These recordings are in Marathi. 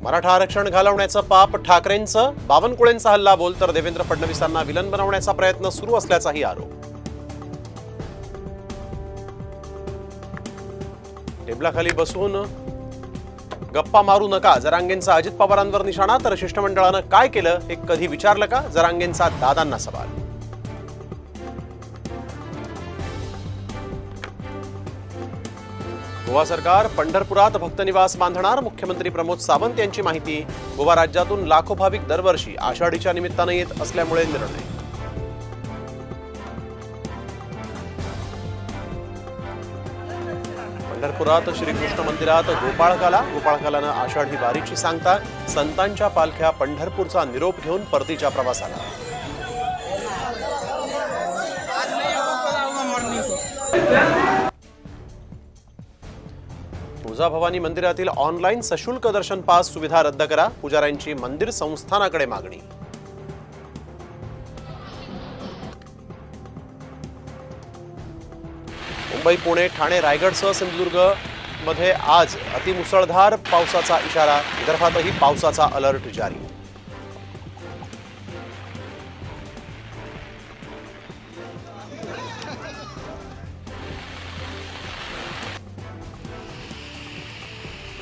मराठा आरक्षण घालवण्याचं पाप ठाकरेंचं, बावनकुळेंचा हल्ला बोल तर देवेंद्र फडणवीसांना विलन बनवण्याचा प्रयत्न सुरू असल्याचाही आरोप. टेबलाखाली बसून गप्पा मारू नका, जरांगेंचा अजित पवारांवर निशाणा. तर शिष्टमंडळानं काय केलं हे कधी विचारलं का, जरांगेंचा दादांना सवाल. गोवा सरकार पंढरपुरात भक्तनिवास बांधणार, मुख्यमंत्री प्रमोद सावंत यांची माहिती. गोवा राज्यातून लाखो भाविक दरवर्षी आषाढीच्या निमित्तानं येत असल्यामुळे निर्णय. पंढरपुरात श्रीकृष्ण मंदिरात गोपाळकालानं आषाढी वारीची सांगता. संतांच्या पालख्या पंढरपूरचा निरोप घेऊन परतीच्या प्रवासाला. तुळजाभवानी मंदिरातील ऑनलाईन सशुल्क दर्शन पास सुविधा रद्द करा, पुजाऱ्यांची मंदिर संस्थानाकडे मागणी. मुंबई, पुणे, ठाणे, रायगडसह सिंधुदुर्ग मध्ये आज अतिमुसळधार पावसाचा इशारा. विदर्भातही पावसाचा अलर्ट जारी.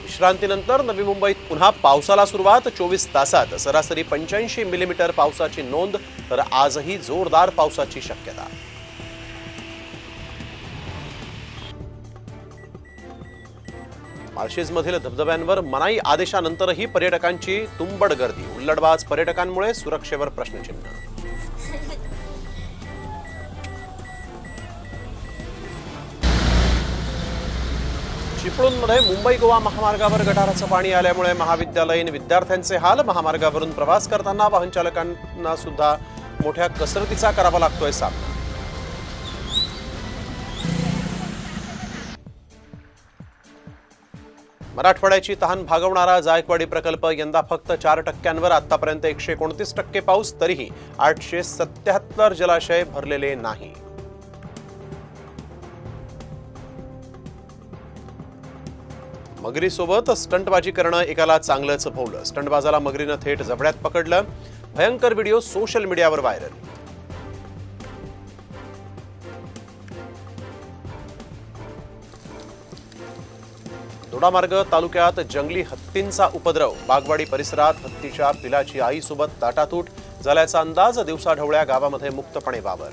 विश्रांतीनंतर नवी मुंबईत पुन्हा पावसाला सुरुवात. 24 तासात सरासरी 85 मिलीमीटर पावसाची नोंद. तर आजही जोरदार पावसाची शक्यता. माळशेजमधील धबधब्यांवर मनाई आदेशानंतरही पर्यटकांची तुंबड गर्दी. उल्लडबाज पर्यटकांमुळे सुरक्षेवर प्रश्नचिन्ह. चिपळूणमध्ये मुंबई गोवा महामार्गावर गटाराचं पाणी आल्यामुळे महाविद्यालयीन विद्यार्थ्यांचे हाल. महामार्गावरून प्रवास करताना वाहन चालकांना सुद्धा मोठ्या कसरतीचा करावा लागतोय सामना. मराठवाड्याची तहान भागवणारा जायकवाडी प्रकल्प यंदा फक्त 4%. आतापर्यंत 129% पाऊस, तरीही 877 जलाशय भरलेले नाही. मगरीसोबत स्टंटबाजी करणं एकाला चांगलंच भोवलं. स्टंटबाजाला मगरीनं थेट जबड्यात पकडलं. भयंकर व्हिडिओ सोशल मीडियावर व्हायरल. दोडामार्ग तालुक्यात जंगली हत्तींचा उपद्रव. बागवाडी परिसरात हत्तीच्या पिलाची आईसोबत ताटातूट झाल्याचा अंदाज. दिवसाढवळ्या गावामध्ये मुक्तपणे वावर.